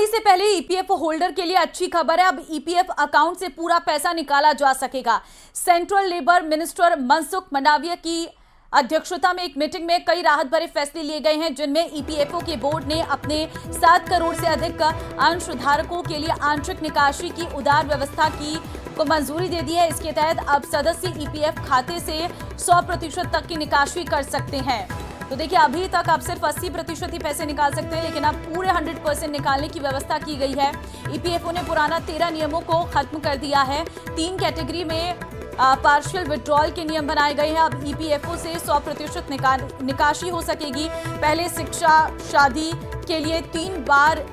दिवाली से पहले EPFO holder के लिए अच्छी खबर है। अब ईपीएफ अकाउंट से पूरा पैसा निकाला जा सकेगा। Central labour minister Mansukh Mandaviya की अध्यक्षता में एक मीटिंग में कई राहत भरे फैसले लिए गए हैं, जिनमें ईपीएफओ के बोर्ड ने अपने 7 करोड़ से अधिक अंशधारकों के लिए आंशिक निकासी की उदार व्यवस्था को मंजूरी दे दी है। इसके तहत अब सदस्य ईपीएफ खाते से 100% तक की निकासी कर सकते हैं। तो देखिए, अभी तक आप सिर्फ 80% ही पैसे निकाल सकते हैं, लेकिन अब पूरे 100% निकालने की व्यवस्था की गई है। ईपीएफओ ने पुराना 13 नियमों को खत्म कर दिया है। 3 कैटेगरी में पार्शियल विड्रॉल के नियम बनाए गए हैं। अब ईपीएफओ से 100% निकासी हो सकेगी। पहले शिक्षा शादी के लिए 3 बार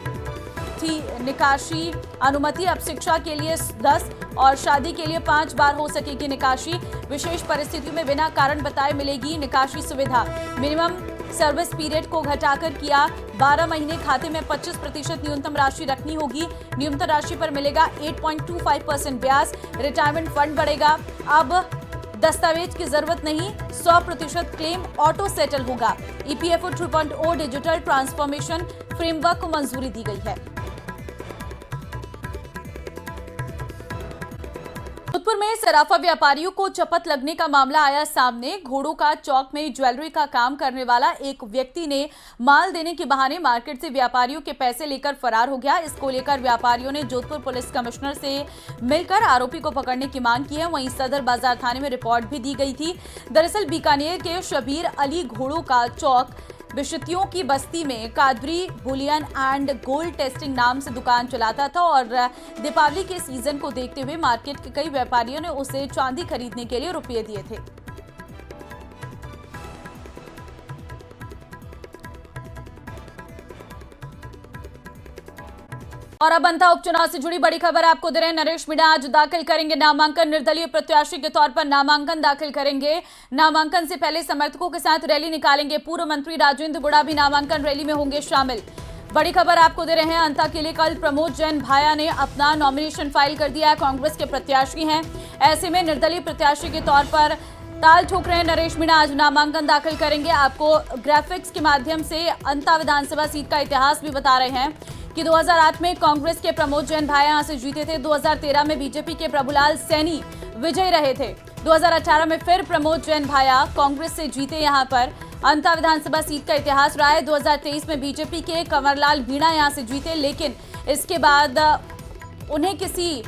थी निकासी अनुमति, अब शिक्षा के लिए 10 और शादी के लिए 5 बार हो सकेगी निकासी। विशेष परिस्थितियों में बिना कारण बताए मिलेगी निकासी सुविधा। मिनिमम सर्विस पीरियड को घटाकर किया 12 महीने, खाते में 25% न्यूनतम राशि रखनी होगी। न्यूनतम राशि पर मिलेगा 8.25% ब्याज। रिटायरमेंट फंड बढ़ेगा। अब दस्तावेज की जरूरत नहीं, 100% क्लेम ऑटो सेटल होगा। ईपीएफओ 2.0 डिजिटल ट्रांसफॉर्मेशन फ्रेमवर्क को मंजूरी दी गई है। जोधपुर में सराफा व्यापारियों को चपत लगने का मामला आया सामने। घोड़ों का चौक में ज्वेलरी का काम करने वाला एक व्यक्ति ने माल देने के बहाने मार्केट से व्यापारियों के पैसे लेकर फरार हो गया। इसको लेकर व्यापारियों ने जोधपुर पुलिस कमिश्नर से मिलकर आरोपी को पकड़ने की मांग की है। वहीं सदर बाजार थाने में रिपोर्ट भी दी गई थी। दरअसल बीकानेर के शबीर अली घोड़ों का चौक बिशतियों की बस्ती में Qadri Boolean and gold testing नाम से दुकान चलाता था और दीपावली के सीजन को देखते हुए मार्केट के कई व्यापारियों ने उसे चांदी खरीदने के लिए रुपये दिए थे। और अब अंता उपचुनाव से जुड़ी बड़ी खबर आपको दे रहे हैं। नरेश मीणा आज दाखिल करेंगे नामांकन। निर्दलीय प्रत्याशी के तौर पर नामांकन दाखिल करेंगे। नामांकन से पहले समर्थकों के साथ रैली निकालेंगे। पूर्व मंत्री राजेंद्र बुढ़ा भी नामांकन रैली में होंगे शामिल। बड़ी खबर आपको दे रहे हैं अंता के लिए। कल प्रमोद जैन भाया ने अपना नॉमिनेशन फाइल कर दिया है। कांग्रेस के प्रत्याशी हैं। ऐसे में निर्दलीय प्रत्याशी के तौर पर ताल ठोक रहे हैं नरेश मीणा आज नामांकन दाखिल करेंगे। आपको ग्राफिक्स के माध्यम से अंता विधानसभा सीट का इतिहास भी बता रहे हैं कि 2008 में कांग्रेस के प्रमोद जैन भाया यहां से जीते थे। 2013 में बीजेपी के प्रभुलाल सैनी विजयी रहे थे। 2018 में फिर प्रमोद जैन भाया कांग्रेस से जीते। यहां पर अंता विधानसभा सीट का इतिहास रहा है। 2023 में बीजेपी के कंवरलाल मीणा यहां से जीते, लेकिन इसके बाद उन्हें किसी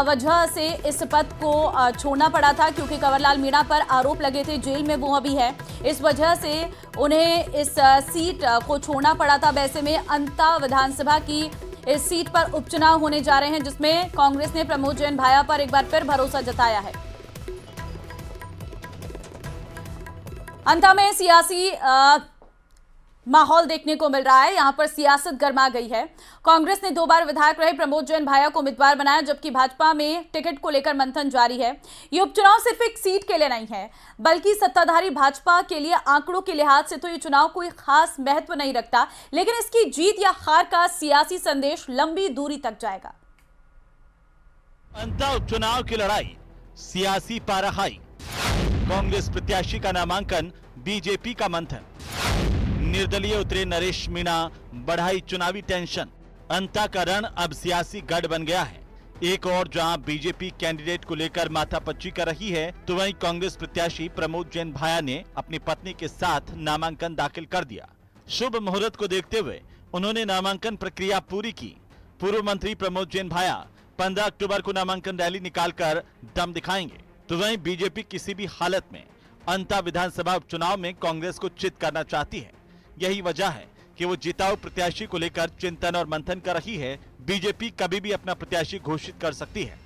वजह से इस पद को छोड़ना पड़ा था, क्योंकि कंवरलाल मीणा पर आरोप लगे थे। जेल में वो अभी है, इस वजह से उन्हें इस सीट को छोड़ना पड़ा था। वैसे में अंता विधानसभा की इस सीट पर उपचुनाव होने जा रहे हैं, जिसमें कांग्रेस ने प्रमोद जैन भाया पर एक बार फिर भरोसा जताया है। अंता में सियासी माहौल देखने को मिल रहा है। यहां पर सियासत गर्मा गई है। कांग्रेस ने 2 बार विधायक रहे प्रमोद जैन भाया को उम्मीदवार बनाया, जबकि भाजपा में टिकट को लेकर मंथन जारी है। ये उपचुनाव सिर्फ एक सीट के लिए नहीं है, बल्कि सत्ताधारी भाजपा के लिए आंकड़ों के लिहाज से तो ये चुनाव कोई खास महत्व नहीं रखता, लेकिन इसकी जीत या हार का सियासी संदेश लंबी दूरी तक जाएगा। अंता उपचुनाव की लड़ाई, सियासी पारा हाई, कांग्रेस प्रत्याशी का नामांकन, बीजेपी का मंथन, निर्दलीय उतरे नरेश मीणा, बढ़ाई चुनावी टेंशन। अंता का रण अब सियासी गढ़ बन गया है। एक और जहां बीजेपी कैंडिडेट को लेकर माथापच्ची कर रही है, तो वहीं कांग्रेस प्रत्याशी प्रमोद जैन भाया ने अपनी पत्नी के साथ नामांकन दाखिल कर दिया। शुभ मुहूर्त को देखते हुए उन्होंने नामांकन प्रक्रिया पूरी की। पूर्व मंत्री प्रमोद जैन भाया 15 अक्टूबर को नामांकन रैली निकालकर दम दिखाएंगे। तो वहीं बीजेपी किसी भी हालत में अंता विधानसभा उपचुनाव में कांग्रेस को चित करना चाहती है। यही वजह है कि वो जिताऊ प्रत्याशी को लेकर चिंतन और मंथन कर रही है। बीजेपी कभी भी अपना प्रत्याशी घोषित कर सकती है।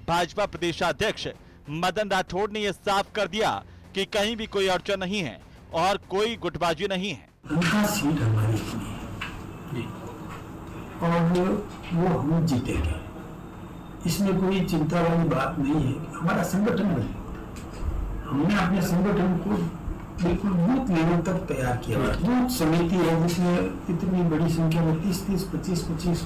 भाजपा प्रदेशाध्यक्ष मदन राठौड़ ने यह साफ कर दिया कि कहीं भी कोई अड़चन नहीं है और कोई गुटबाजी नहीं है। उनका सीट हमारी है और वो हम जीतेंगे, इसमें कोई चिंता वाली बात नहीं है। हमारा संगठन बने, हमने अपने संगठन को बिल्कुल बूथ लेवल तक तैयार किया। बूथ समिति है जिसमें इतनी बड़ी संख्या में 30-25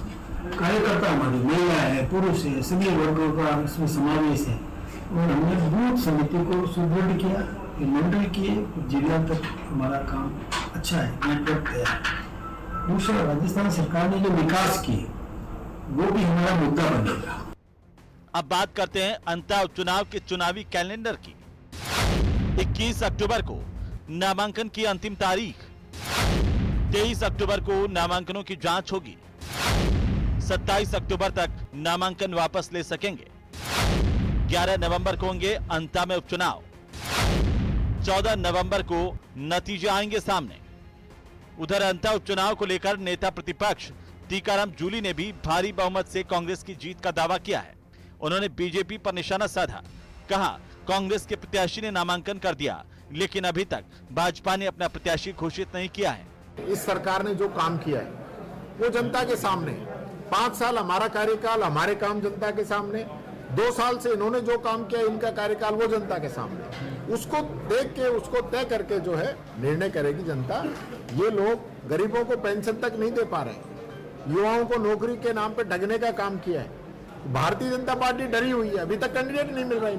कार्यकर्ता हमारी महिलाएं हैं, पुरुष है, सभी वर्गों का इसमें समावेश है। और हमने बूथ समिति को सुदृढ़ किया, मंडल किए, जिला तक हमारा काम अच्छा है, नेटवर्क तैयार है। दूसरा, राजस्थान सरकार ने जो विकास किए वो भी हमारा मुद्दा बनेगा। अब बात करते हैं अंता उपचुनाव के चुनावी कैलेंडर की। 21 अक्टूबर को नामांकन की अंतिम तारीख, 23 अक्टूबर को नामांकनों की जांच होगी, 27 अक्टूबर तक नामांकन वापस ले सकेंगे, 11 नवंबर को होंगे अंता में उपचुनाव, 14 नवंबर को नतीजे आएंगे सामने। उधर अंता उपचुनाव को लेकर नेता प्रतिपक्ष टीकाराम जूली ने भी भारी बहुमत से कांग्रेस की जीत का दावा किया है। उन्होंने बीजेपी पर निशाना साधा, कहा कांग्रेस के प्रत्याशी ने नामांकन कर दिया, लेकिन अभी तक भाजपा ने अपना प्रत्याशी घोषित नहीं किया है। इस सरकार ने जो काम किया है वो जनता के सामने है। 5 साल हमारा कार्यकाल, हमारे काम जनता के सामने, 2 साल से इन्होंने जो काम किया इनका कार्यकाल वो जनता के सामने। उसको देख के, उसको तय करके जो है निर्णय करेगी जनता। ये लोग गरीबों को पेंशन तक नहीं दे पा रहे हैं, युवाओं को नौकरी के नाम पे ठगने का काम किया है। भारतीय जनता पार्टी डरी हुई है, अभी तक कैंडिडेट नहीं मिल रहा है।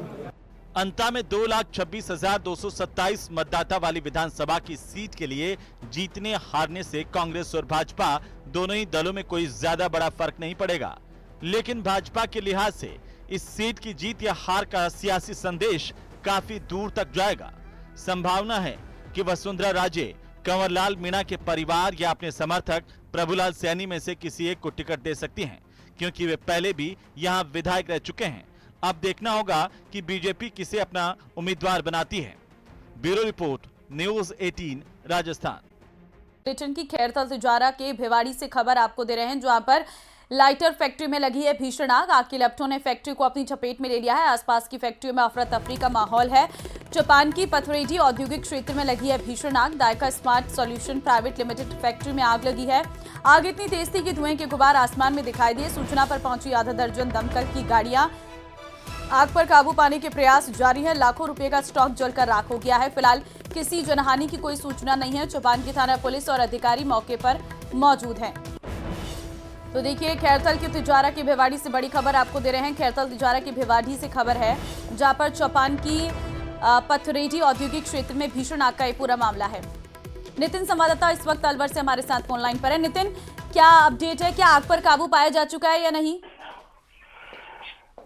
अंता में 2,26,227 मतदाता वाली विधानसभा की सीट के लिए जीतने हारने से कांग्रेस और भाजपा दोनों ही दलों में कोई ज्यादा बड़ा फर्क नहीं पड़ेगा, लेकिन भाजपा के लिहाज से इस सीट की जीत या हार का सियासी संदेश काफी दूर तक जाएगा। संभावना है कि वसुंधरा राजे कंवरलाल मीणा के परिवार या अपने समर्थक प्रभुलाल सैनी में से किसी एक को टिकट दे सकती हैं, क्योंकि वे पहले भी यहां विधायक रह चुके हैं। अब देखना होगा कि बीजेपी किसे अपना उम्मीदवार बनाती है। Bureau report, news 18 Rajasthan. Britain की खैरथल तिजारा के भिवाड़ी से खबर आपको दे रहे हैं, जहां पर लाइटर फैक्ट्री में लगी है भीषण आग। आग की लपटों ने फैक्ट्री को अपनी चपेट में ले लिया है। आसपास की फैक्ट्रियों में अफरा तफरी का माहौल है। चौपान की पथरेडी औद्योगिक क्षेत्र में लगी है भीषण आग। दायका smart solution private limited factory में आग लगी है। आग इतनी तेज थी कि धुएं के गुबार आसमान में दिखाई दिए। सूचना पर पहुंची आधा दर्जन दमकल की गाड़ियां। आग पर काबू पाने के प्रयास जारी है। लाखों रुपए का स्टॉक जलकर राख हो गया है। फिलहाल किसी जनहानि की कोई सूचना नहीं है। चौपान की थाना पुलिस और अधिकारी मौके पर मौजूद हैं। तो देखिए, खैरथल की तिजारा की भिवाड़ी से बड़ी खबर आपको दे रहे हैं। खैरथल तिजारा की भिवाड़ी से खबर है, जहां पर चौपान की पथरेडी औद्योगिक क्षेत्र में भीषण आग का ये पूरा मामला है। नितिन संवाददाता इस वक्त अलवर से हमारे साथ फोन लाइन पर है। नितिन, क्या अपडेट है? क्या आग पर काबू पाया जा चुका है या नहीं?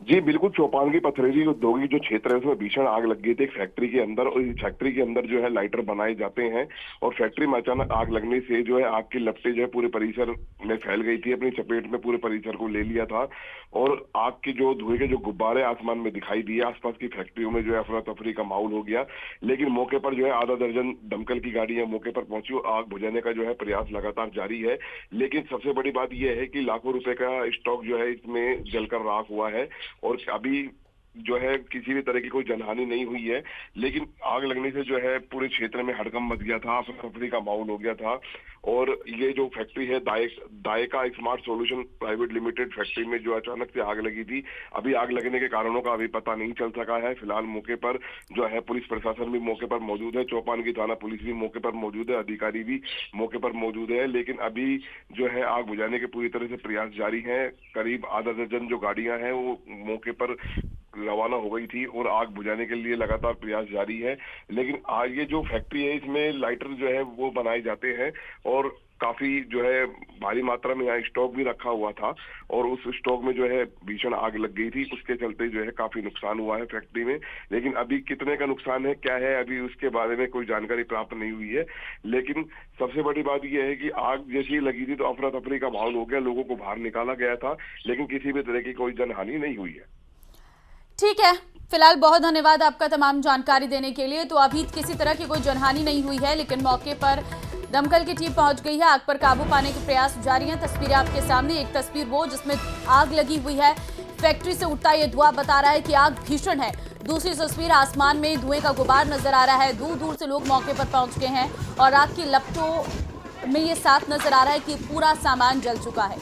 जी बिल्कुल, चौपान की पथरेडी औद्योगिक जो क्षेत्र है उसमें भीषण आग लग गई थी एक फैक्ट्री के अंदर, और इस फैक्ट्री के अंदर जो है लाइटर बनाए जाते हैं, और फैक्ट्री में अचानक आग लगने से जो है आग की लपटें जो है पूरे परिसर में फैल गई थी, अपनी चपेट में पूरे परिसर को ले लिया था, और आग के जो धुएं के जो गुब्बारे आसमान में दिखाई दिए। आसपास की फैक्ट्रियों में जो है अफरा तफरी का माहौल हो गया, लेकिन मौके पर जो है आधा दर्जन दमकल की गाड़ियां मौके पर पहुंची और आग बुझाने का जो है प्रयास लगातार जारी है। लेकिन सबसे बड़ी बात यह है कि लाखों रुपए का स्टॉक जो है इसमें जलकर राख हुआ है, और अभी जो है किसी भी तरह की कोई जनहानि नहीं हुई है। लेकिन आग लगने से जो है पूरे क्षेत्र में हड़कंप मच गया था, अफरा-तफरी का माहौल हो गया था। और ये जो फैक्ट्री है दायका smart solution private limited factory में जो अचानक से आग लगी थी, अभी आग लगने के कारणों का अभी पता नहीं चल सका है। फिलहाल मौके पर जो है पुलिस प्रशासन भी मौके पर मौजूद है, चौपान की थाना पुलिस भी मौके पर मौजूद है, अधिकारी भी मौके पर मौजूद है। लेकिन अभी जो है आग बुझाने के पूरी तरह से प्रयास जारी है। करीब आधा दर्जन जो गाड़ियां हैं वो मौके पर रवाना हो गई थी और आग बुझाने के लिए लगातार प्रयास जारी है। लेकिन आज ये जो फैक्ट्री है इसमें लाइटर जो है वो बनाए जाते हैं, और काफी जो है भारी मात्रा में यहाँ स्टॉक भी रखा हुआ था, और उस स्टॉक में जो है भीषण आग लग गई थी। उसके चलते जो है काफी नुकसान हुआ है फैक्ट्री में। लेकिन अभी कितने का नुकसान है, क्या है, अभी उसके बारे में कोई जानकारी प्राप्त नहीं हुई है। लेकिन सबसे बड़ी बात यह है कि आग जैसी लगी थी तो अफरा तफरी का माहौल हो गया, लोगों को बाहर निकाला गया था, लेकिन किसी भी तरह की कोई जनहानि नहीं हुई है। ठीक है, फिलहाल बहुत धन्यवाद आपका तमाम जानकारी देने के लिए। तो अभी किसी तरह की कोई जनहानि नहीं हुई है, लेकिन मौके पर दमकल की टीम पहुंच गई है। आग पर काबू पाने के प्रयास जारी हैं। तस्वीरें आपके सामने, एक तस्वीर वो जिसमें आग लगी हुई है, फैक्ट्री से उठता ये धुआं बता रहा है कि आग भीषण है। दूसरी तस्वीर, आसमान में धुएं का गुबार नजर आ रहा है। दूर दूर से लोग मौके पर पहुंच गए हैं, और आग की लपटों में ये साफ नजर आ रहा है कि पूरा सामान जल चुका है।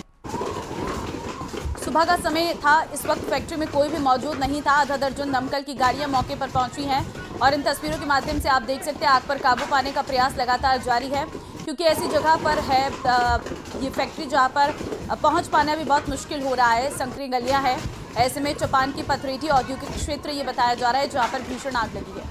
सुबह का समय था, इस वक्त फैक्ट्री में कोई भी मौजूद नहीं था। आधा दर्जन दमकल की गाड़ियां मौके पर पहुंची हैं, और इन तस्वीरों के माध्यम से आप देख सकते हैं आग पर काबू पाने का प्रयास लगातार जारी है, क्योंकि ऐसी जगह पर है ये फैक्ट्री जहां पर पहुंच पाना भी बहुत मुश्किल हो रहा है। संकरी गलियां हैं। ऐसे में चौपान की पथरेडी औद्योगिक क्षेत्र ये बताया जा रहा है जहां पर भीषण आग लगी है।